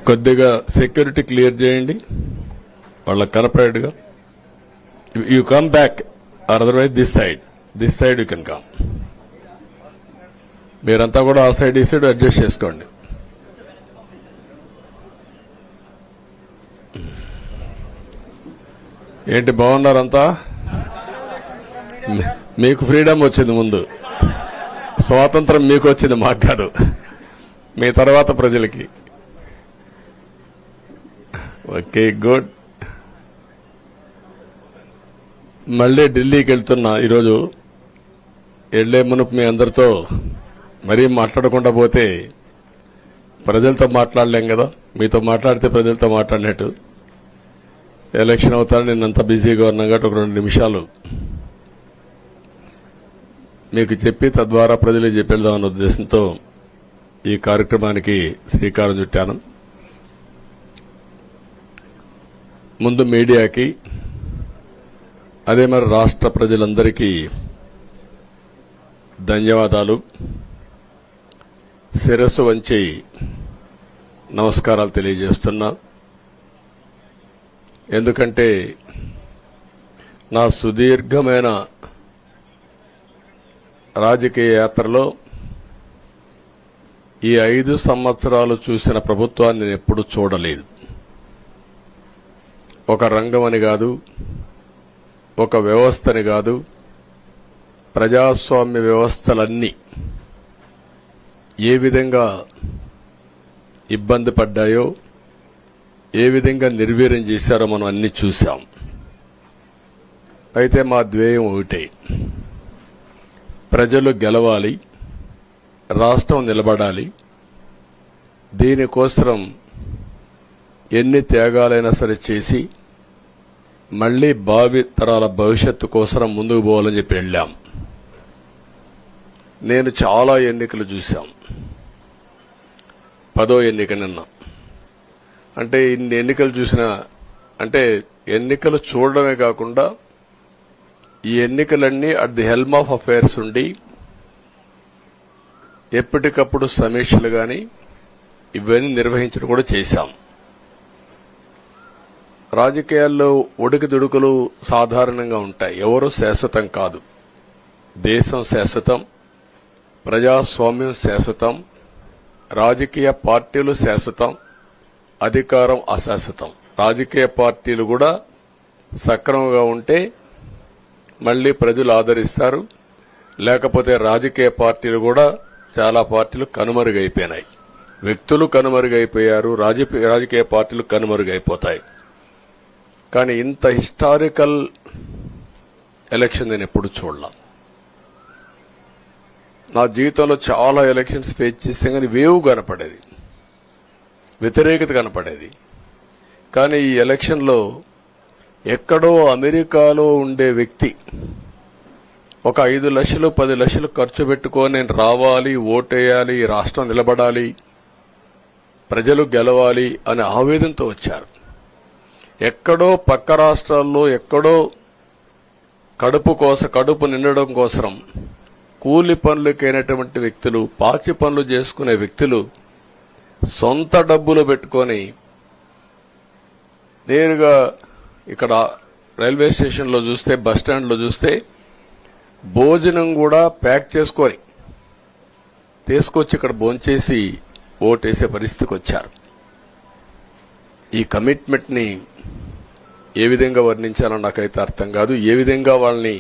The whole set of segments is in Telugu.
కొద్దిగా సెక్యూరిటీ క్లియర్ చేయండి వాళ్ళకి కనపడేట్టుగా. You come back or otherwise this side you can come. మీరంతా కూడా ఆ సైడ్ ఈ సైడ్ అడ్జస్ట్ చేసుకోండి. ఏంటి బాగున్నారంతా? మీకు ఫ్రీడమ్ వచ్చింది, ముందు స్వాతంత్రం మీకు వచ్చింది, మాకు కాదు. మీ తర్వాత ప్రజలకి. Okay, good. మళ్ళీ ఢిల్లీకి వెళ్తున్నా ఈరోజు. వెళ్లే మునుపు మీ అందరితో మరీ మాట్లాడకుండా పోతే ప్రజలతో మాట్లాడలేం కదా. మీతో మాట్లాడితే ప్రజలతో మాట్లాడినట్టు. ఎలక్షన్ అవుతారని నిన్నంత బిజీగా ఉన్నా కాబట్టి ఒక 2 నిమిషాలు మీకు చెప్పి తద్వారా ప్రజలకు చెప్పేద్దామన్న ఉద్దేశంతో ఈ కార్యక్రమానికి శ్రీకారం చుట్టాను. ముందు మీడియాకి, అదే మరి రాష్ట్ర ప్రజలందరికీ ధన్యవాదాలు. శిరస్సు వంచి నమస్కారాలు తెలియజేస్తున్నా. ఎందుకంటే నా సుదీర్ఘమైన రాజకీయ యాత్రలో ఈ 5 సంవత్సరాలు చూసిన ప్రభుత్వాన్ని నేను ఎప్పుడూ చూడలేదు. ఒక రంగం అని కాదు, ఒక వ్యవస్థని కాదు, ప్రజాస్వామ్య వ్యవస్థలన్నీ ఏ విధంగా ఇబ్బంది పడ్డాయో, ఏ విధంగా నిర్వీర్యం చేశారో మనం అన్ని చూశాం. అయితే మా ధ్యేయం ఒకటే, ప్రజలు గెలవాలి, రాష్ట్రం నిలబడాలి. దీనికోసం ఎన్ని త్యాగాలైనా సరే చేసి మళ్లీ భావి తరాల భవిష్యత్తు కోసం ముందుకు పోవాలని చెప్పి వెళ్ళాం. నేను చాలా ఎన్నికలు చూశాం. 10వ ఎన్నిక నిన్న. అంటే ఇన్ని ఎన్నికలు చూసినా, అంటే ఎన్నికలు చూడడమే కాకుండా ఈ ఎన్నికలన్నీ at the helm of affairs ఉండి ఎప్పటికప్పుడు సమీక్షలు గాని ఇవన్నీ నిర్వహించడం కూడా చేశాం. రాజకీయాల్లో ఒడుకుదుడుకులు సాధారణంగా ఉంటాయి. ఎవరు శాశ్వతం కాదు. దేశం శాశ్వతం, ప్రజాస్వామ్యం శాశ్వతం, రాజకీయ పార్టీలు శాశ్వతం, అధికారం అశాశ్వతం. రాజకీయ పార్టీలు కూడా సక్రమంగా ఉంటే మళ్లీ ప్రజలు ఆదరిస్తారు. లేకపోతే రాజకీయ పార్టీలు కూడా చాలా పార్టీలు కనుమరుగైపోయినాయి. వ్యక్తులు కనుమరుగైపోయారు, రాజకీయ పార్టీలు కనుమరుగైపోతాయి. కానీ ఇంత హిస్టారికల్ ఎలక్షన్ నేను ఎప్పుడు చూడలా. నా జీవితంలో చాలా ఎలక్షన్స్ ఫేస్ చేస్తే కానీ వేవ్ కనపడేది, వ్యతిరేకత కనపడేది. కానీ ఈ ఎలక్షన్లో ఎక్కడో అమెరికాలో ఉండే వ్యక్తి ఒక 5 లక్షలు 10 లక్షలు ఖర్చు పెట్టుకొని నేను రావాలి, ఓటేయాలి, రాష్ట్రం నిలబడాలి, ప్రజలు గెలవాలి అనే ఆవేదనతో వచ్చారు. ఎక్కడో పక్క రాష్ట్రాల్లో ఎక్కడో కడుపు నిండడం కోసం కూలి పనులకైనటువంటి వ్యక్తులు, పాచి పనులు చేసుకునే వ్యక్తులు సొంత డబ్బులు పెట్టుకొని నేరుగా ఇక్కడ రైల్వే స్టేషన్లో చూస్తే, బస్టాండ్లో చూస్తే భోజనం కూడా ప్యాక్ చేసుకొని తీసుకొచ్చి ఇక్కడ భోంచేసి ఓటేసే పరిస్థితికి వచ్చారు. ఈ కమిట్మెంట్ ని ఏ విధంగా వర్ణించాలో నాకైతే అర్థం కాదు. ఏ విధంగా వాళ్ళని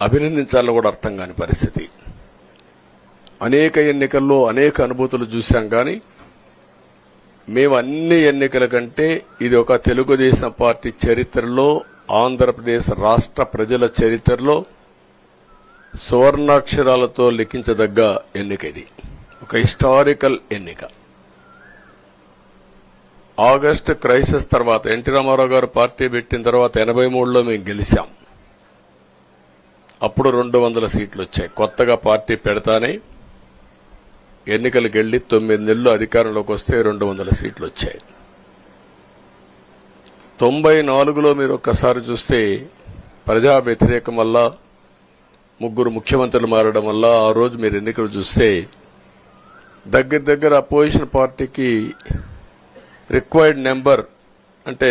అభినందించాలో కూడా అర్థం కాని పరిస్థితి. అనేక ఎన్నికల్లో అనేక అనుభూతులు చూశాం. కానీ మేము అన్ని ఎన్నికల కంటే ఇది ఒక తెలుగుదేశం పార్టీ చరిత్రలో, ఆంధ్రప్రదేశ్ రాష్ట్ర ప్రజల చరిత్రలో సువర్ణాక్షరాలతో లిఖించదగ్గ ఎన్నిక. ఇది ఒక హిస్టారికల్ ఎన్నిక. ఆగస్టు క్రైసిస్ తర్వాత, ఎన్టీ రామారావు గారు పార్టీ పెట్టిన తర్వాత 83లో మేము గెలిచాం. అప్పుడు 200 సీట్లు వచ్చాయి. కొత్తగా పార్టీ పెడతానే ఎన్నికలకు వెళ్లి 9 నెలలు అధికారంలోకి వస్తే 200 సీట్లు వచ్చాయి. 94లో మీరు ఒక్కసారి చూస్తే ప్రజా వ్యతిరేకం వల్ల 3 ముఖ్యమంత్రులు మారడం వల్ల ఆ రోజు మీరు ఎన్నికలు చూస్తే దగ్గర అపోజిషన్ పార్టీకి రిక్వైర్డ్ నెంబర్ అంటే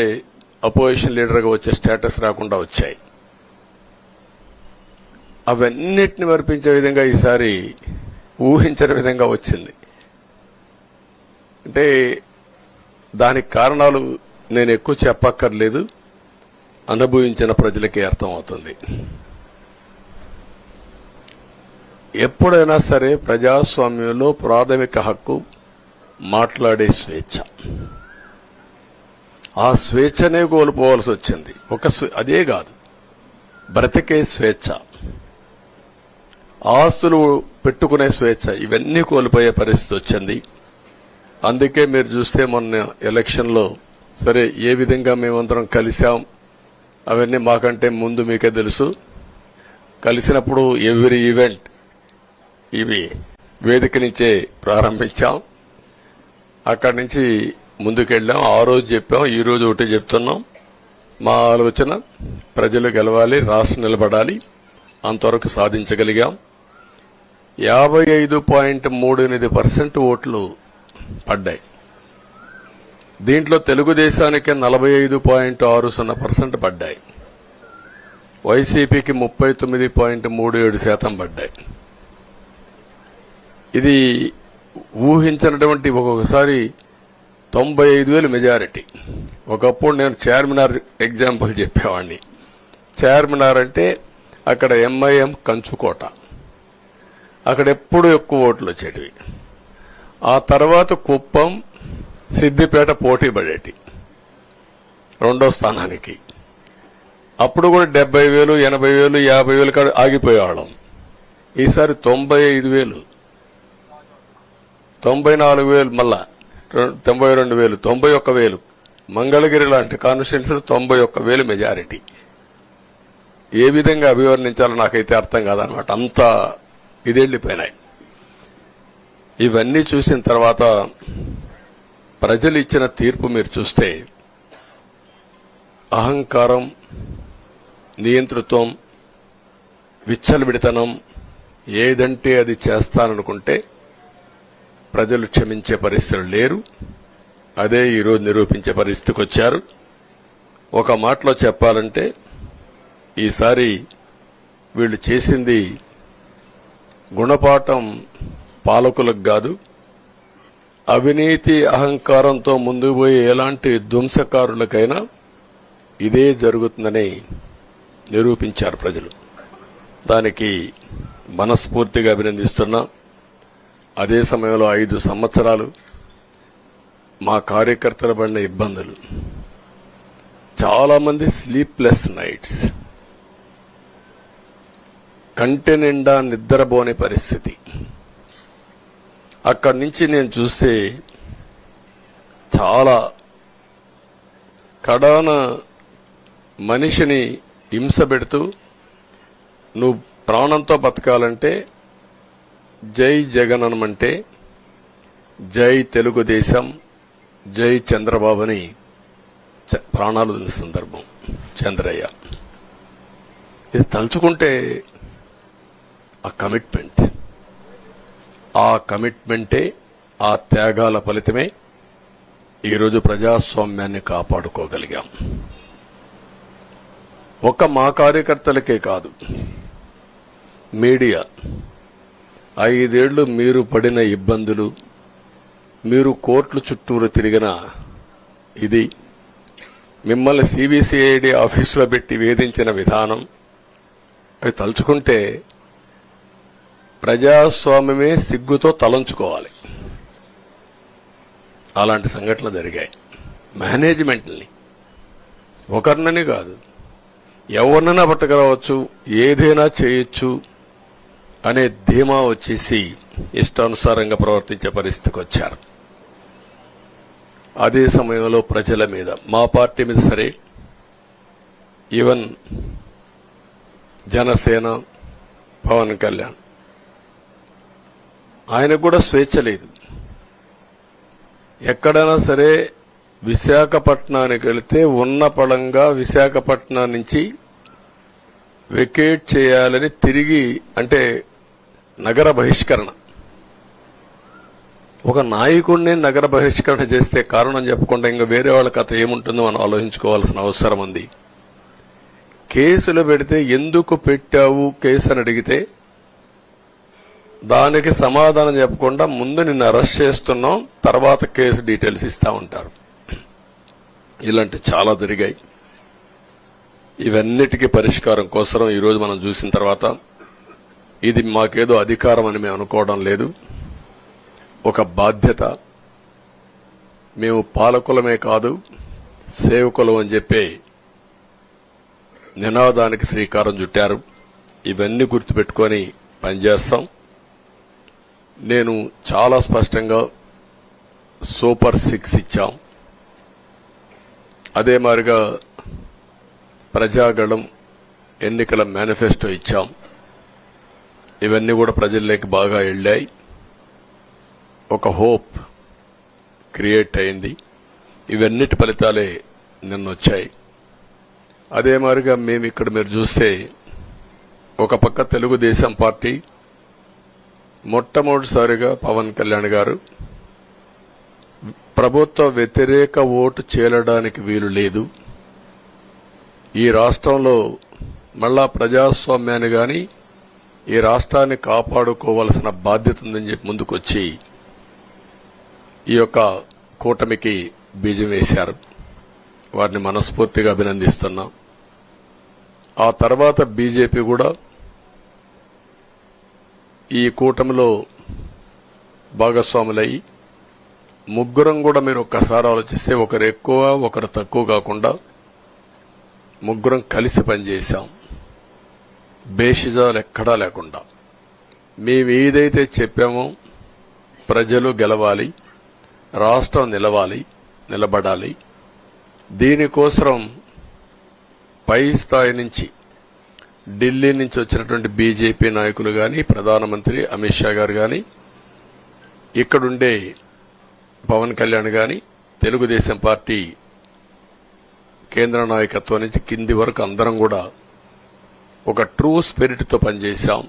అపోజిషన్ లీడర్గా వచ్చే స్టేటస్ రాకుండా వచ్చాయి. అవన్నిటిని వర్పించే విధంగా ఈసారి ఊహించని విధంగా వచ్చింది. అంటే దానికి కారణాలు నేను ఎక్కువ చెప్పక్కర్లేదు, అనుభవించిన ప్రజలకే అర్థమవుతుంది. ఎప్పుడైనా సరే ప్రజాస్వామ్యంలో ప్రాథమిక హక్కు మాట్లాడే స్వేచ్ఛ. ఆ స్వేచ్ఛనే కోల్పోవాల్సి వచ్చింది. అదే కాదు, బ్రతికే స్వేచ్ఛ, ఆస్తులు పెట్టుకునే స్వేచ్ఛ, ఇవన్నీ కోల్పోయే పరిస్థితి వచ్చింది. అందుకే మీరు చూస్తే మొన్న ఎలక్షన్లో సరే ఏ విధంగా మేమందరం కలిశాం అవన్నీ మాకంటే ముందు మీకే తెలుసు. కలిసినప్పుడు ఎవ్రీ ఈవెంట్ ఇవి వేదిక నుంచే ప్రారంభించాం. అక్కడి నుంచి ముందుకెళ్ళాం. ఆ రోజు చెప్పాం, ఈ రోజు ఒకటి చెప్తున్నాం. మా ఆలోచన ప్రజలు గెలవాలి, రాష్ట్రం నిలబడాలి. అంతవరకు సాధించగలిగాం. 55.38% ఓట్లు పడ్డాయి. దీంట్లో తెలుగుదేశానికి 45.60% పడ్డాయి. వైసీపీకి 39.37% పడ్డాయి. ఇది ఊహించినటువంటి ఒక్కొక్కసారి 95,000 మెజారిటీ. ఒకప్పుడు నేను చార్మినార్ ఎగ్జాంపుల్ చెప్పేవాడిని. చార్మినార్ అంటే అక్కడ ఎంఐఎం కంచుకోట, అక్కడ ఎప్పుడు ఎక్కువ ఓట్లు వచ్చేటివి. ఆ తర్వాత కుప్పం, సిద్దిపేట పోటీ పడేటి రెండో స్థానానికి. అప్పుడు కూడా 70,000, 80,000, 50,000 కాడ ఆగిపోయేవాళ్ళం. ఈసారి 95,000, 94,000, మళ్ళా 92,000, 91,000. మంగళగిరి లాంటి కాన్స్టిట్యున్సీలు 91,000 మెజారిటీ. ఏ విధంగా అభివర్ణించాలో నాకైతే అర్థం కాదనమాట. అంతా ఇదెళ్లిపోయినాయి. ఇవన్నీ చూసిన తర్వాత ప్రజలు ఇచ్చిన తీర్పు మీరు చూస్తే అహంకారం, నియంతృత్వం, విచ్చలవిడితనం, ఏదంటే అది చేస్తాననుకుంటే ప్రజలు క్షమించే పరిస్థితులు లేరు. అదే ఈరోజు నిరూపించే పరిస్థితికి వచ్చారు. ఒక మాటలో చెప్పాలంటే ఈసారి వీళ్ళు చేసింది గుణపాఠం పాలకులకు కాదు, అవినీతి అహంకారంతో ముందుకు పోయే ఎలాంటి ధ్వంసకారులకైనా ఇదే జరుగుతుందని నిరూపించారు ప్రజలు. దానికి మనస్ఫూర్తిగా అభినందిస్తున్నా. అదే సమయంలో 5 సంవత్సరాలు మా కార్యకర్తల పడిన ఇబ్బందులు, చాలా మంది స్లీప్లెస్ నైట్స్, కంటి నిండా నిద్రపోని పరిస్థితి. అక్కడి నుంచి నేను చూస్తే చాలా కడాన మనిషిని హింస పెడుతూ నువ్వు ప్రాణంతో బతకాలంటే జై జగన్ అనమంటే జై తెలుగుదేశం, జై చంద్రబాబుని ప్రాణాలు వదిలిన సందర్భం చంద్రయ్య. ఇది తలుచుకుంటే ఆ కమిట్మెంటే, ఆ త్యాగాల ఫలితమే ఈరోజు ప్రజాస్వామ్యాన్ని కాపాడుకోగలిగాం. ఒక మా కార్యకర్తలకే కాదు, మీడియా 5 ఏళ్లు మీరు పడిన ఇబ్బందులు, మీరు కోర్టుల చుట్టూరు తిరిగిన ఇది, మిమ్మల్ని సిబిసిఐడి ఆఫీసులో పెట్టి వేధించిన విధానం, అవి తలుచుకుంటే ప్రజాస్వామ్యమే సిగ్గుతో తలంచుకోవాలి. అలాంటి సంఘటనలు జరిగాయి. మేనేజ్మెంట్ని ఒకరినని కాదు, ఎవరినైనా పట్టుకురావచ్చు, ఏదైనా చేయొచ్చు అనే ధీమా వచ్చేసి ఇష్టానుసారంగా ప్రవర్తించే పరిస్థితికి వచ్చారు. అదే సమయంలో ప్రజల మీద, మా పార్టీ మీద సరే, ఈవెన్ జనసేన, పవన్ కళ్యాణ్, ఆయనకు కూడా స్వేచ్ఛ లేదు. ఎక్కడైనా సరే విశాఖపట్నానికి వెళితే ఉన్న పళంగా విశాఖపట్నం నుంచి వెకేట్ చేయాలని తిరిగి, అంటే నగర బహిష్కరణ, ఒక నాయకుడిని నగర బహిష్కరణ చేస్తే కారణం చెప్పకుండా ఇంకా వేరే వాళ్ళ కథ ఏముంటుందో మనం ఆలోచించుకోవాల్సిన అవసరం ఉంది. కేసులు పెడితే ఎందుకు పెట్టావు కేసు అని అడిగితే దానికి సమాధానం చెప్పకుండా ముందు నిన్ను అరెస్ట్ చేస్తున్నాం, తర్వాత కేసు డీటెయిల్స్ ఇస్తా ఉంటారు. ఇలాంటి చాలా జరిగాయి. ఇవన్నిటికీ పరిష్కారం కోసం ఈరోజు మనం చూసిన తర్వాత ఇది మాకేదో అధికారం అని మేము అనుకోవడం లేదు, ఒక బాధ్యత. మేము పాలకులమే కాదు సేవకులం అని చెప్పే నినాదానికి శ్రీకారం చుట్టారు. ఇవన్నీ గుర్తుపెట్టుకొని పనిచేస్తాం. నేను చాలా స్పష్టంగా సూపర్ 6 ఇచ్చాం. అదే మాదిరిగా ప్రజాగళం ఎన్నికల మేనిఫెస్టో ఇచ్చాం. ఇవన్నీ కూడా ప్రజల్లోకి బాగా వెళ్ళాయి. ఒక హోప్ క్రియేట్ అయింది. ఇవన్నిటి ఫలితాలే నిన్నొచ్చాయి. అదే మాదిరిగా మేము ఇక్కడ మీరు చూస్తే ఒక పక్క తెలుగుదేశం పార్టీ మొట్టమొదటిసారిగా పవన్ కళ్యాణ్ గారు ప్రభుత్వ వ్యతిరేక ఓటు చేరడానికి వీలు లేదు, ఈ రాష్ట్రంలో మళ్ళా ప్రజాస్వామ్యాన్ని గాని ఈ రాష్ట్రాన్ని కాపాడుకోవాల్సిన బాధ్యత ఉందని చెప్పి ముందుకొచ్చి ఈ యొక్క కూటమికి బీజం వేశారు. వారిని మనస్ఫూర్తిగా అభినందిస్తున్నాం. ఆ తర్వాత బీజేపీ కూడా ఈ కూటమిలో భాగస్వాములయ్యి ముగ్గురం కూడా మీరు ఒక్కసారి ఆలోచిస్తే ఒకరు ఎక్కువ ఒకరు తక్కువ కాకుండా ముగ్గురం కలిసి పనిచేశాం. బేషిజాలు ఎక్కడా లేకుండా మేము ఏదైతే చెప్పామో ప్రజలు గెలవాలి, రాష్ట్రం నిలబడాలి, దీనికోసం పై స్థాయి నుంచి ఢిల్లీ నుంచి వచ్చినటువంటి బీజేపీ నాయకులు గాని, ప్రధానమంత్రి అమిత్ షా గారు గాని, ఇక్కడుండే పవన్ కళ్యాణ్ గాని, తెలుగుదేశం పార్టీ కేంద్ర నాయకత్వం నుంచి కింది వరకు అందరం కూడా ఒక ట్రూ స్పిరిట్ తో పనిచేశాం.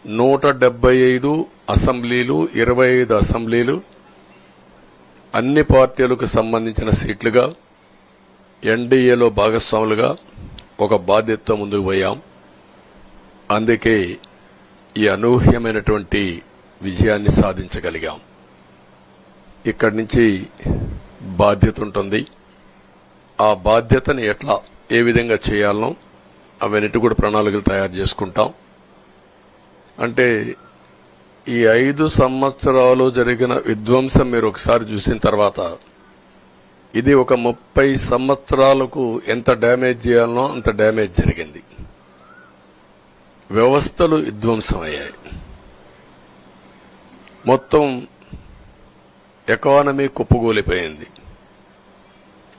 175 అసెంబ్లీలు, 25 అసెంబ్లీలు అన్ని పార్టీలకు సంబంధించిన సీట్లుగా ఎన్డీఏలో భాగస్వాములుగా ఒక బాధ్యతతో ముందుకు పోయాం. అందుకే ఈ అనూహ్యమైనటువంటి విజయాన్ని సాధించగలిగాం. ఇక్కడి నుంచి బాధ్యత ఉంటుంది. ఆ బాధ్యతని ఏ విధంగా చేయాలనో అవన్నిటి కూడా ప్రణాళికలు తయారు చేసుకుంటాం. అంటే ఈ 5 సంవత్సరాలు జరిగిన విధ్వంసం మీరు ఒకసారి చూసిన తర్వాత ఇది ఒక 30 సంవత్సరాలకు ఎంత డ్యామేజ్ చేయాలనో అంత డ్యామేజ్ జరిగింది. వ్యవస్థలు విధ్వంసమయ్యాయి. మొత్తం ఎకానమీ కుప్పగూలిపోయింది.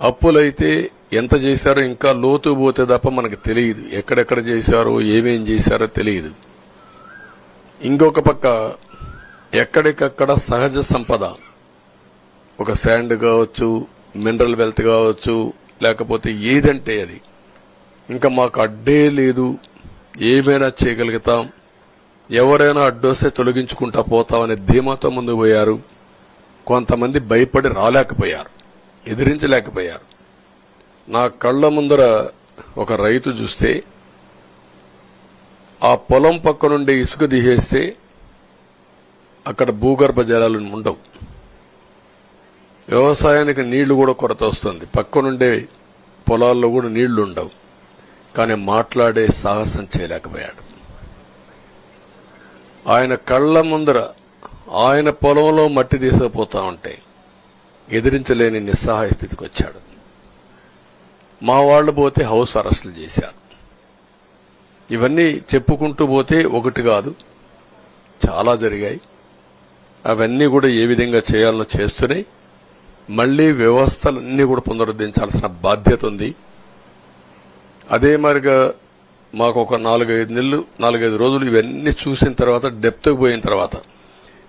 అప్పులైతే ఎంత చేశారో ఇంకా లోతు పోతే తప్ప మనకు తెలియదు. ఎక్కడెక్కడ చేశారో ఏమేం చేశారో తెలియదు. ఇంకొక పక్క ఎక్కడికక్కడ సహజ సంపద, ఒక శాండ్ కావచ్చు, మినరల్ వెల్త్ కావచ్చు, లేకపోతే ఏదంటే అది ఇంకా మాకు అడ్డే లేదు, ఏమైనా చేయగలుగుతాం, ఎవరైనా అడ్డొస్తే తొలగించుకుంటా పోతామనే ధీమాతో ముందుకు పోయారు. కొంతమంది భయపడి రాలేకపోయారు, ఎదిరించలేకపోయారు. నా కళ్ల ముందర ఒక రైతు చూస్తే ఆ పొలం పక్క నుండి ఇసుక తీసేస్తే అక్కడ భూగర్భ జలాలు ఉండవు, వ్యవసాయానికి నీళ్లు కూడా కొరత వస్తుంది, పక్క నుండే పొలాల్లో కూడా నీళ్లు ఉండవు. కానీ మాట్లాడే సాహసం చేయలేకపోయాడు. ఆయన కళ్ల ముందర ఆయన పొలంలో మట్టి తీసుకుపోతా ఉంటే ఎదిరించలేని నిస్సహాయ స్థితికి వచ్చాడు. మా వాళ్లు పోతే హౌస్ అరెస్టులు చేశారు. ఇవన్నీ చెప్పుకుంటూ పోతే ఒకటి కాదు, చాలా జరిగాయి. అవన్నీ కూడా ఏ విధంగా చేయాలనో చేస్తూనే మళ్లీ వ్యవస్థలన్నీ కూడా పునరుద్ధరించాల్సిన బాధ్యత ఉంది. అదే మరిగా మాకు ఒక 4-5 రోజులు ఇవన్నీ చూసిన తర్వాత డెప్త్కి పోయిన తర్వాత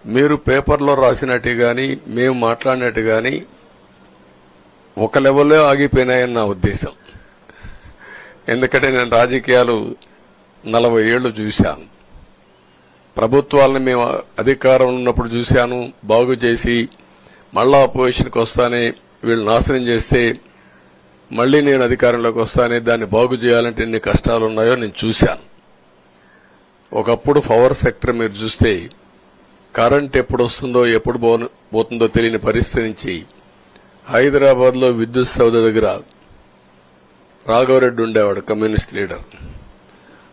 మీరు పేపర్లో రాసినట్టు గాని మేము మాట్లాడినట్టు గాని ఒక లెవెల్లో ఆగిపోయినాయని నా ఉద్దేశం. ఎందుకంటే నేను రాజకీయాలు 40 ఏళ్లు చూశాను. ప్రభుత్వాలను మేము అధికారం ఉన్నప్పుడు చూశాను, బాగు చేసి మళ్ళా అపోజిషన్కి వస్తానే వీళ్ళు నాశనం చేస్తే మళ్లీ నేను అధికారంలోకి వస్తానే దాన్ని బాగు చేయాలంటే ఎన్ని కష్టాలు ఉన్నాయో నేను చూశాను. ఒకప్పుడు పవర్ సెక్టర్ మీరు చూస్తే కరెంట్ ఎప్పుడు వస్తుందో ఎప్పుడు పోతుందో తెలియని పరిస్థితి నుంచి హైదరాబాద్ లో విద్యుత్ సౌధ దగ్గర రాఘవరెడ్డి ఉండేవాడు, కమ్యూనిస్ట్ లీడర్.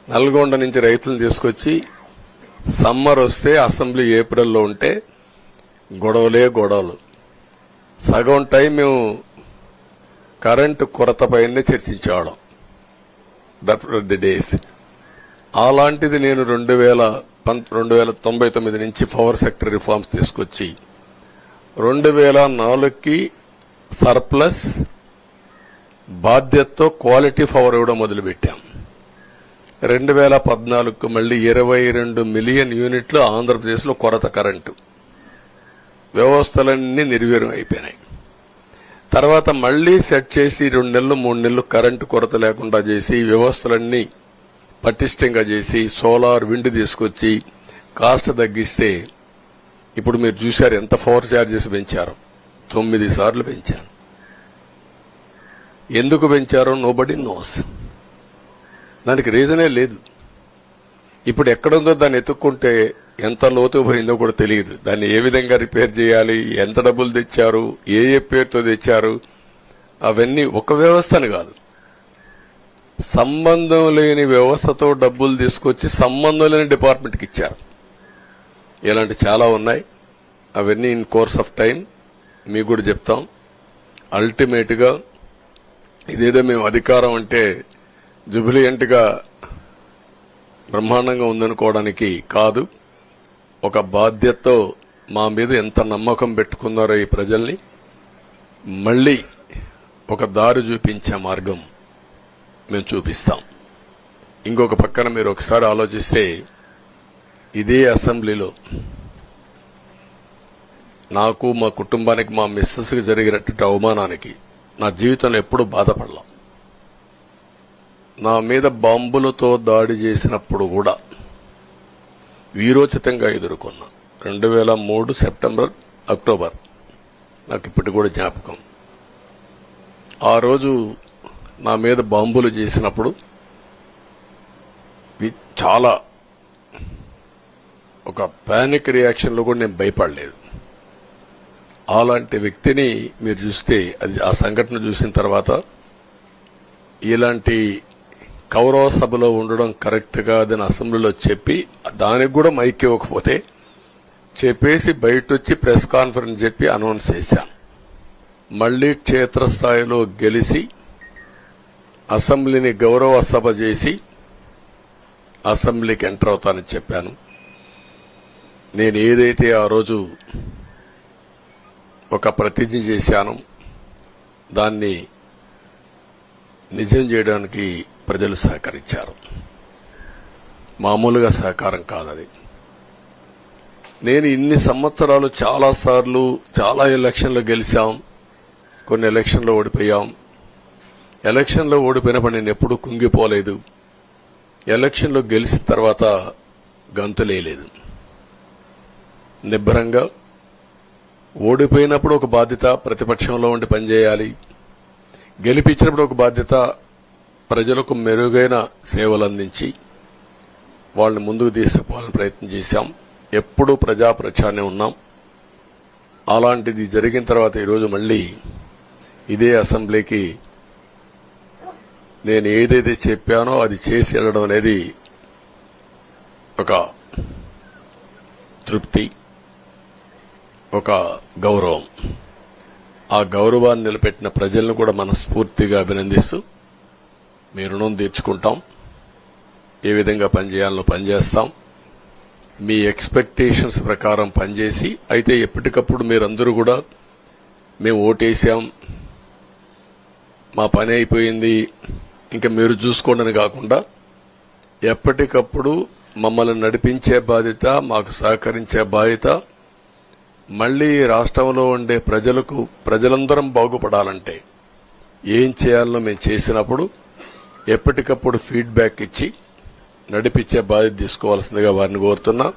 నల్గొండ నుంచి రైతులను తీసుకొచ్చి సమ్మర్ వస్తే అసెంబ్లీ ఏప్రిల్లో ఉంటే గొడవలు సగం టైం మేము కరెంటు కొరతపైనే చర్చించేవాళ్ళం. That were the days. అలాంటిది నేను 1999 నుంచి పవర్ సెక్టర్ రిఫార్మ్స్ తీసుకొచ్చి 2004కి సర్ప్లస్ బాధ్యతతో క్వాలిటీ పవర్ ఇవ్వడం మొదలుపెట్టాం. 2014కు మళ్లీ 22 మిలియన్ యూనిట్లు ఆంధ్రప్రదేశ్లో కొరత కరెంటు. వ్యవస్థలన్నీ నిర్వీర్యం అయిపోయినాయి. తర్వాత మళ్లీ సెట్ చేసి 2 నెలలు 3 నెలలు కరెంటు కొరత లేకుండా చేసి వ్యవస్థలన్నీ పటిష్టంగా చేసి సోలార్ విండ్ తీసుకొచ్చి కాస్ట్ తగ్గిస్తే ఇప్పుడు మీరు చూశారు ఎంత పవర్ ఛార్జెస్ పెంచారు. 9 సార్లు పెంచారు. ఎందుకు పెంచారో నోబడీ నోస్. దానికి రీజనే లేదు. ఇప్పుడు ఎక్కడుందో దాన్ని ఎత్తుక్కుంటే ఎంత లోతు పోయిందో కూడా తెలియదు. దాన్ని ఏ విధంగా రిపేర్ చేయాలి, ఎంత డబ్బులు తెచ్చారు, ఏ పేరుతో తెచ్చారు, అవన్నీ ఒక వ్యవస్థను కాదు, సంబంధం లేని వ్యవస్థతో డబ్బులు తీసుకొచ్చి సంబంధం లేని డిపార్ట్మెంట్కి ఇచ్చారు. ఇలాంటి చాలా ఉన్నాయి. అవన్నీ ఇన్ కోర్స్ ఆఫ్ టైం మీకు కూడా చెప్తాం. అల్టిమేట్ గా ఇదేదో మేము అధికారం అంటే జుబిలియంట్ గా బ్రహ్మాండంగా ఉందనుకోవడానికి కాదు. ఒక బాధ్యతతో మా మీద ఎంత నమ్మకం పెట్టుకున్నారో ఈ ప్రజల్ని మళ్లీ ఒక దారి చూపించే మార్గం మేము చూపిస్తాం. ఇంకొక పక్కన మీరు ఒకసారి ఆలోచిస్తే ఇదే అసెంబ్లీలో నాకు, మా కుటుంబానికి, మా మిస్సెస్కి జరిగినటువంటి అవమానానికి నా జీవితంలో ఎప్పుడూ బాధపడలా. నా మీద బాంబులతో దాడి చేసినప్పుడు కూడా వీరోచితంగా ఎదుర్కొన్నా. 2003 సెప్టెంబర్, అక్టోబర్ నాకు ఇప్పటి కూడా జ్ఞాపకం. ఆ రోజు నా మీద బాంబులు చేసినప్పుడు చాలా ఒక పానిక్ రియాక్షన్లో కూడా నేను భయపడలేదు. అలాంటి వ్యక్తిని మీరు చూస్తే అది ఆ సంఘటన చూసిన తర్వాత ఇలాంటి కౌరవ సభలో ఉండడం కరెక్ట్ కాదని అసెంబ్లీలో చెప్పి దానికి కూడా మైక్ ఇవ్వకపోతే చెప్పేసి బయటొచ్చి ప్రెస్ కాన్ఫరెన్స్ చెప్పి అనౌన్స్ చేశాను. మళ్లీ క్షేత్రస్థాయిలో గెలిచి అసెంబ్లీని గౌరవ సభ చేసి అసెంబ్లీకి ఎంటర్ అవుతానని చెప్పాను. నేను ఏదైతే ఆ రోజు ఒక ప్రతిజ్ఞ చేశానో దాన్ని నిజం చేయడానికి ప్రజలు సహకరించారు. మామూలుగా సహకారం కాదది. నేను ఇన్ని సంవత్సరాలు చాలాసార్లు చాలా ఎలక్షన్లు గెలిచాం, కొన్ని ఎలక్షన్లో ఓడిపోయాం. ఎలక్షన్లో ఓడిపోయినప్పుడు నేను ఎప్పుడూ కుంగిపోలేదు. ఎలక్షన్లో గెలిచిన తర్వాత గంతులేయలేదు. నిబ్బరంగా ఓడిపోయినప్పుడు ఒక బాధ్యత ప్రతిపక్షంలో ఉండి పనిచేయాలి, గెలిపించినప్పుడు ఒక బాధ్యత ప్రజలకు మెరుగైన సేవలు అందించి వాళ్ళని ముందుకు తీసుకుపోవాలని ప్రయత్నం చేశాం. ఎప్పుడూ ప్రజాప్రచారనే ఉన్నాం. అలాంటిది జరిగిన తర్వాత ఈరోజు మళ్లీ ఇదే అసెంబ్లీకి నేను ఏదైతే చెప్పానో అది చేసి వెళ్ళడం అనేది ఒక తృప్తి, ఒక గౌరవం. ఆ గౌరవాన్ని నిలబెట్టిన ప్రజలను కూడా మనస్ఫూర్తిగా అభినందిస్తూ మీ రుణం తీర్చుకుంటాం. ఏ విధంగా పనిచేయాలో పనిచేస్తాం. మీ ఎక్స్పెక్టేషన్స్ ప్రకారం పనిచేసి అయితే ఎప్పటికప్పుడు మీరందరూ కూడా మేము ఓటేశాం, మా పని అయిపోయింది, ఇంకా మీరు చూసుకోండి కాకుండా ఎప్పటికప్పుడు మమ్మల్ని నడిపించే బాధ్యత, మాకు సహకరించే బాధ్యత, మళ్లీ రాష్ట్రంలో ఉండే ప్రజలందరం బాగుపడాలంటే ఏం చేయాలో మేము చేసినప్పుడు ఎప్పటికప్పుడు ఫీడ్బ్యాక్ ఇచ్చి నడిపించే బాధ్యత తీసుకోవాల్సిందిగా వారిని కోరుతున్నా.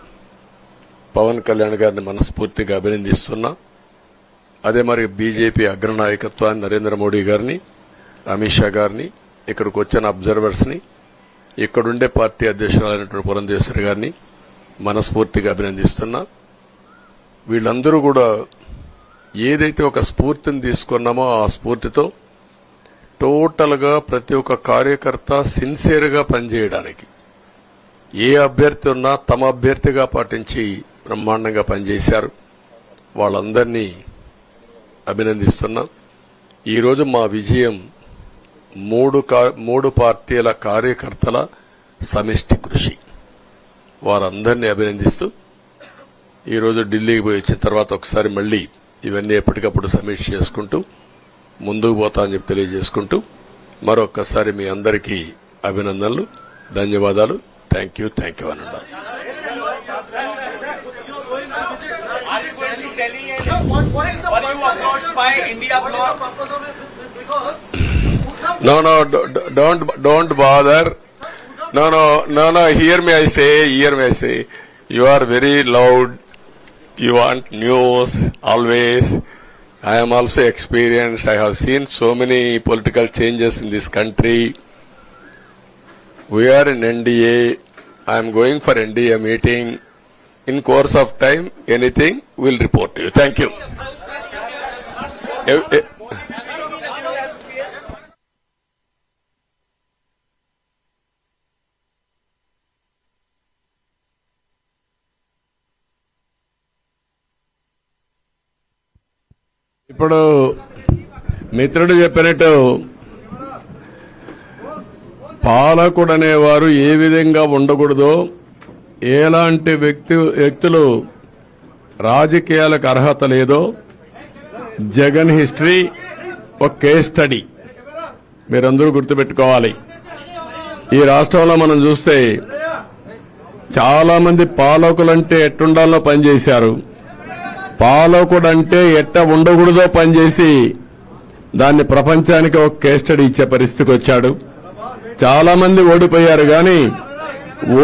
పవన్ కళ్యాణ్ గారిని మనస్ఫూర్తిగా అభినందిస్తున్నా. అదే మరి బీజేపీ అగ్రనాయకత్వాన్ని నరేంద్ర మోడీ గారిని, అమిత్ షా గారిని, ఇక్కడికి వచ్చిన అబ్జర్వర్స్ ని, ఇక్కడుండే పార్టీ అధ్యక్షురాలైనటువంటి పురంధేశ్వరి గారిని మనస్ఫూర్తిగా అభినందిస్తున్నా. వీళ్ళందరూ కూడా ఏదైతే ఒక స్ఫూర్తిని తీసుకున్నామో ఆ స్ఫూర్తితో టోటల్ గా ప్రతి ఒక్క కార్యకర్త సిన్సియర్ గా పనిచేయడానికి, ఏ అభ్యర్థి ఉన్నా తమ అభ్యర్థిగా పాటించి బ్రహ్మాండంగా పనిచేశారు. వాళ్ళందరినీ అభినందిస్తున్నా. ఈరోజు మా విజయం మూడు పార్టీల కార్యకర్తల సమిష్టి కృషి. వారందరినీ అభినందిస్తూ ఈరోజు ఢిల్లీకి పోయి వచ్చిన తర్వాత ఒకసారి మళ్లీ ఇవన్నీ ఎప్పటికప్పుడు సమీక్ష చేసుకుంటూ ముందుకు పోతా అని చెప్పి తెలియజేసుకుంటూ మరొక్కసారి మీ అందరికీ అభినందనలు, ధన్యవాదాలు. థ్యాంక్ యూ అనండి. No, don't bother. No, hear me, I say. You are very loud. You want news, always. I am also experienced. I have seen so many political changes in this country. We are in NDA. I am going for NDA meeting. In course of time, anything, we'll report to you. Thank you. ఇప్పుడు మిత్రుడు చెప్పినట్టు పాలకుడు అనేవారు ఏ విధంగా ఉండకూడదో, ఎలాంటి వ్యక్తులు రాజకీయాలకు అర్హత లేదో జగన్ హిస్టరీ ఒక కేస్ స్టడీ మీరందరూ గుర్తుపెట్టుకోవాలి. ఈ రాష్ట్రంలో మనం చూస్తే చాలా మంది పాలకులంటే ఎట్టుండాలో పనిచేశారు. పాలకుడంటే ఎట్ట ఉండకూడదో పనిచేసి దాన్ని ప్రపంచానికి ఒక కేస్ స్టడీ ఇచ్చే పరిస్థితికి వచ్చాడు. చాలా మంది ఓడిపోయారు, గాని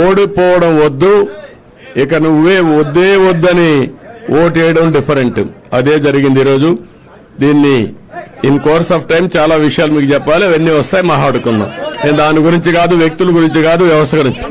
ఓడిపోవడం వద్దు, ఇక నువ్వే వద్దని ఓటేయడం డిఫరెంట్. అదే జరిగింది ఈరోజు. దీన్ని ఇన్ కోర్స్ ఆఫ్ టైం చాలా విషయాలు మీకు చెప్పాలి, అవన్నీ వస్తాయి, మాట్లాడుకుందాం. నేను దాని గురించి కాదు, వ్యక్తుల గురించి కాదు, వ్యవస్థ గురించి.